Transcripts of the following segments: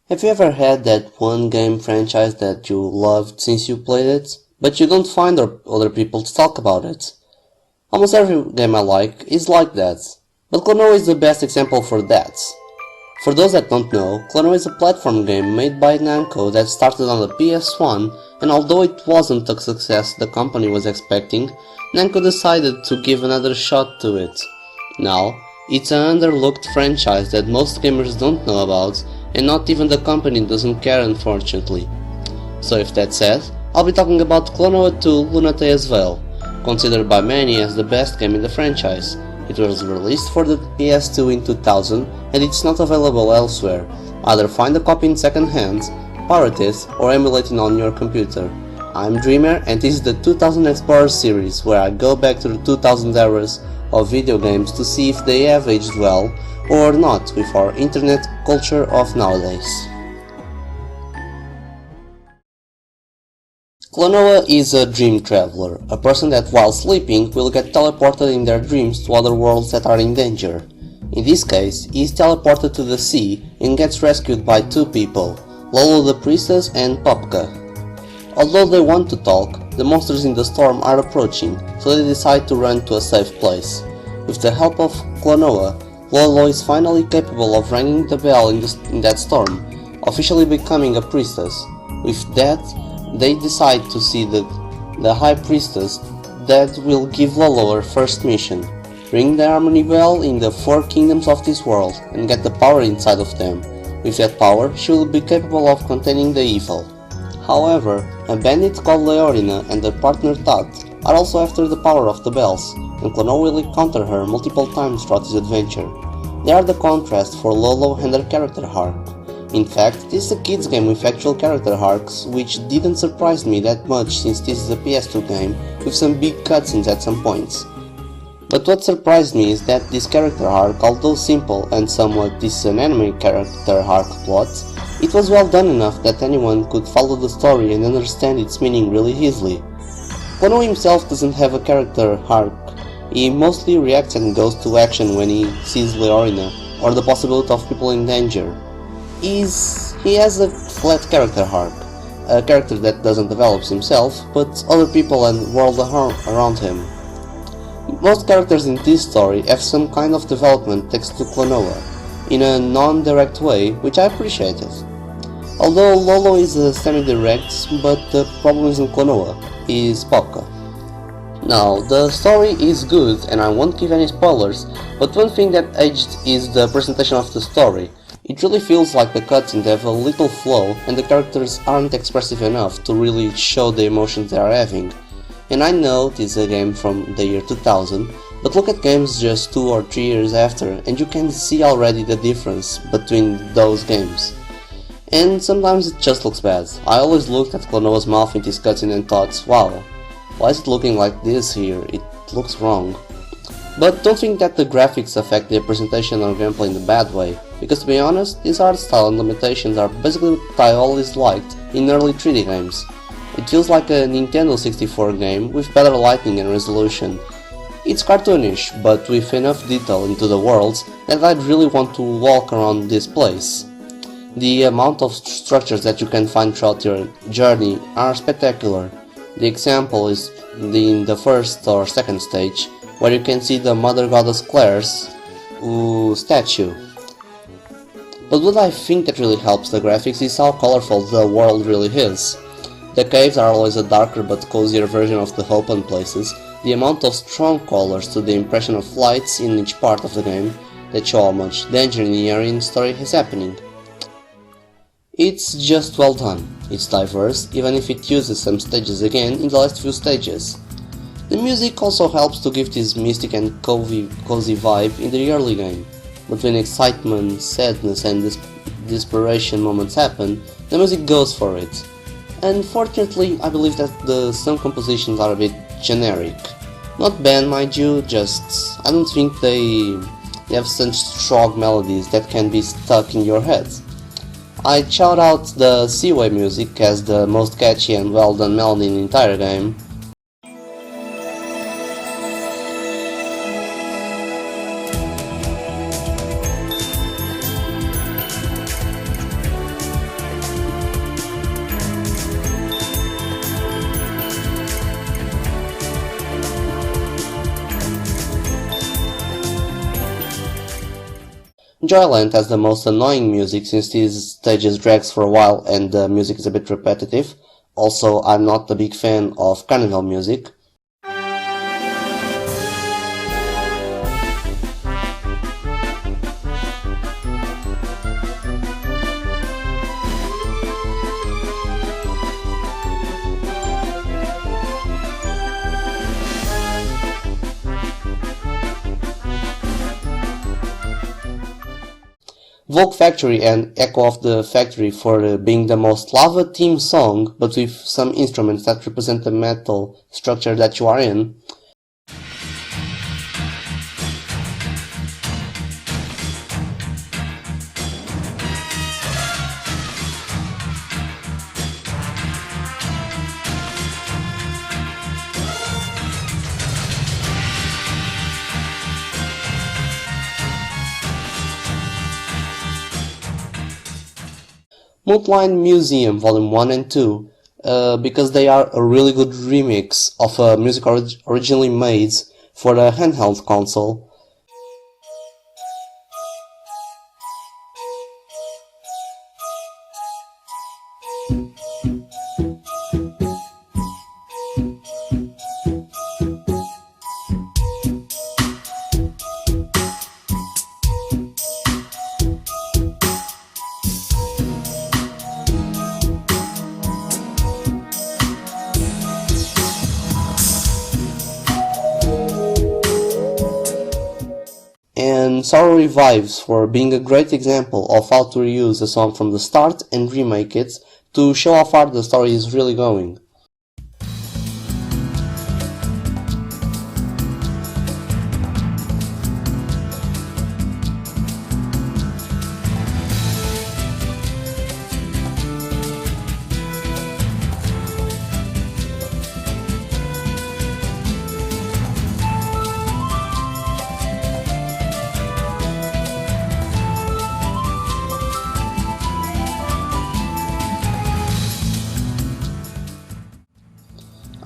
Have you ever had that one game franchise that you loved since you played it, but you don't find other people to talk about it? Almost every game I like is like that, but Klonoa is the best example for that. For those that don't know, Klonoa is a platform game made by Namco that started on the PS1, and although it wasn't the success the company was expecting, Namco decided to give another shot to it. Now, it's an underlooked franchise that most gamers don't know about, and not even the company doesn't care, unfortunately. So if that's said, I'll be talking about Klonoa 2 Lunatea's Veil, considered by many as the best game in the franchise. It was released for the PS2 in 2000 and it's not available elsewhere. Either find a copy in second hand, pirate it, or emulate it on your computer. I'm DreamMare and this is the 2000Explorer series, where I go back to the 2000 eras of video games to see if they have aged well or not with our internet culture of nowadays. Klonoa is a dream traveler, a person that while sleeping will get teleported in their dreams to other worlds that are in danger. In this case, he is teleported to the sea and gets rescued by two people, Lolo the priestess and Popka. Although they want to talk, the monsters in the storm are approaching, so they decide to run to a safe place. With the help of Klonoa, Lolo is finally capable of ringing the bell in that storm, officially becoming a priestess. With that, they decide to see the High Priestess that will give Lolo her first mission. Ring the Harmony Bell in the four kingdoms of this world and get the power inside of them. With that power, she will be capable of containing the evil. However, a bandit called Leorina and her partner Tat are also after the power of the bells, and Klonoa will encounter her multiple times throughout his adventure. They are the contrast for Lolo and her character arc. In fact, this is a kids game with actual character arcs, which didn't surprise me that much since this is a PS2 game with some big cutscenes at some points. But what surprised me is that this character arc, although simple and somewhat this is an anime character arc plot, it was well done enough that anyone could follow the story and understand its meaning really easily. Klonoa himself doesn't have a character arc, he mostly reacts and goes to action when he sees Leorina or the possibility of people in danger. He has a flat character arc, a character that doesn't develop himself, but other people and world around him. Most characters in this story have some kind of development thanks to Klonoa, in a non-direct way, which I appreciated. Although Lolo is a semi-direct, but the problem isn't Klonoa, is Popka. Now, the story is good and I won't give any spoilers, but one thing that aged is the presentation of the story. It really feels like the cutscenes have a little flow and the characters aren't expressive enough to really show the emotions they are having. And I know this is a game from the year 2000, but look at games just 2 or 3 years after and you can see already the difference between those games. And sometimes it just looks bad. I always looked at Klonoa's mouth in this cutscene and thought, wow, why is it looking like this here? It looks wrong. But don't think that the graphics affect the presentation or gameplay in a bad way, because to be honest, these art style and limitations are basically what I always liked in early 3D games. It feels like a Nintendo 64 game with better lighting and resolution. It's cartoonish, but with enough detail into the worlds that I'd really want to walk around this place. The amount of structures that you can find throughout your journey are spectacular. The example is in the first or second stage, where you can see the Mother Goddess Claire's statue. But what I think that really helps the graphics is how colorful the world really is. The caves are always a darker but cozier version of the open places, the amount of strong colors to the impression of lights in each part of the game that show how much danger in the area and story is happening. It's just well done, it's diverse, even if it uses some stages again in the last few stages. The music also helps to give this mystic and cozy vibe in the early game, but when excitement, sadness and desperation moments happen, the music goes for it. Unfortunately, I believe that some compositions are a bit generic. Not bad, mind you, just I don't think they have such strong melodies that can be stuck in your head. I'd shout out the Seaway music as the most catchy and well done melody in the entire game. Joyland has the most annoying music since these stages drags for a while and the music is a bit repetitive. Also, I'm not a big fan of carnival music. Volk Factory and Echo of the Factory for being the most lava-themed song, but with some instruments that represent the metal structure that you are in. Moonlight Museum Volume 1 and 2, because they are a really good remix of a music originally made for a handheld console. And Sorrow Revives for being a great example of how to reuse a song from the start and remake it to show how far the story is really going.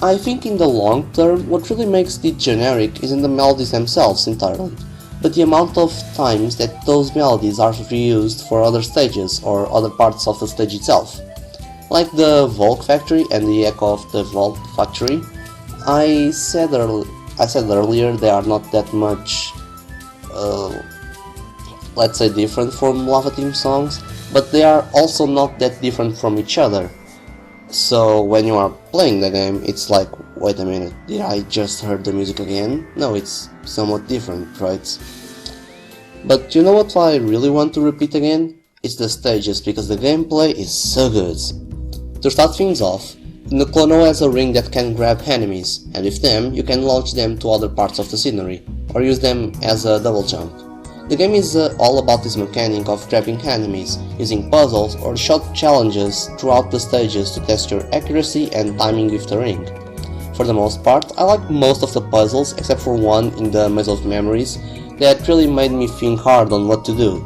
I think in the long term, what really makes it generic isn't the melodies themselves entirely, but the amount of times that those melodies are reused for other stages or other parts of the stage itself. Like the Volk Factory and the Echo of the Volk Factory, I said earlier they are not that much, let's say, different from lava theme songs, but they are also not that different from each other. So when you are playing the game, it's like, wait a minute, did I just heard the music again? No, it's somewhat different, right? But you know what I really want to repeat again? It's the stages, because the gameplay is so good. To start things off, the Klonoa has a ring that can grab enemies, and with them you can launch them to other parts of the scenery, or use them as a double jump. The game is all about this mechanic of grabbing enemies, using puzzles or short challenges throughout the stages to test your accuracy and timing with the ring. For the most part, I like most of the puzzles except for one in the Maze of Memories that really made me think hard on what to do.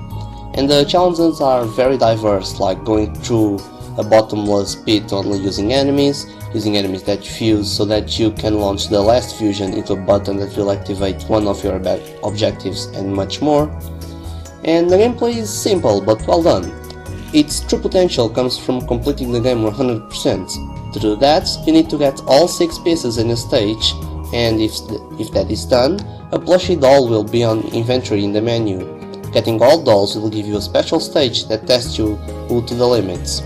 And the challenges are very diverse, like going through a bottomless pit only using enemies that fuse so that you can launch the last fusion into a button that will activate one of your objectives, and much more. And the gameplay is simple but well done. Its true potential comes from completing the game 100%. To do that, you need to get all 6 pieces in a stage, and if that is done, a plushie doll will be on inventory in the menu. Getting all dolls will give you a special stage that tests you to the limits.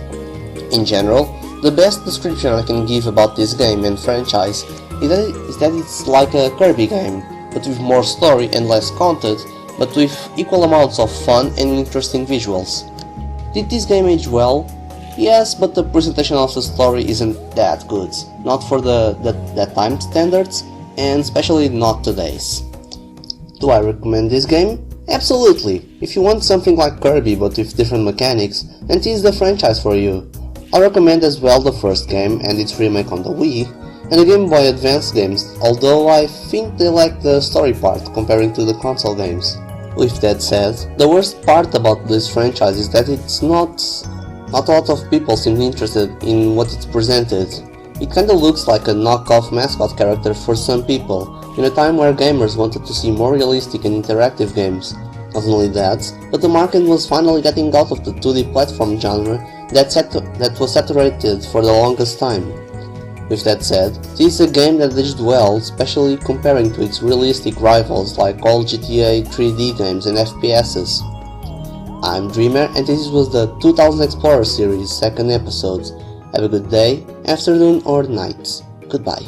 In general, the best description I can give about this game and franchise is that it's like a Kirby game, but with more story and less content, but with equal amounts of fun and interesting visuals. Did this game age well? Yes, but the presentation of the story isn't that good, not for that time standards, and especially not today's. Do I recommend this game? Absolutely! If you want something like Kirby but with different mechanics, then it is the franchise for you. I recommend as well the first game and its remake on the Wii, and the Game Boy Advance games, although I think they lack the story part comparing to the console games. With that said, the worst part about this franchise is that it's not a lot of people seem interested in what it's presented. It kinda looks like a knockoff mascot character for some people, in a time where gamers wanted to see more realistic and interactive games. Not only that, but the market was finally getting out of the 2D platform genre that was saturated for the longest time. With that said, this is a game that aged well, especially comparing to its realistic rivals like all GTA 3D games and FPSs. I'm DreamMare and this was the 2000Explorer series second episode. Have a good day, afternoon or night. Goodbye.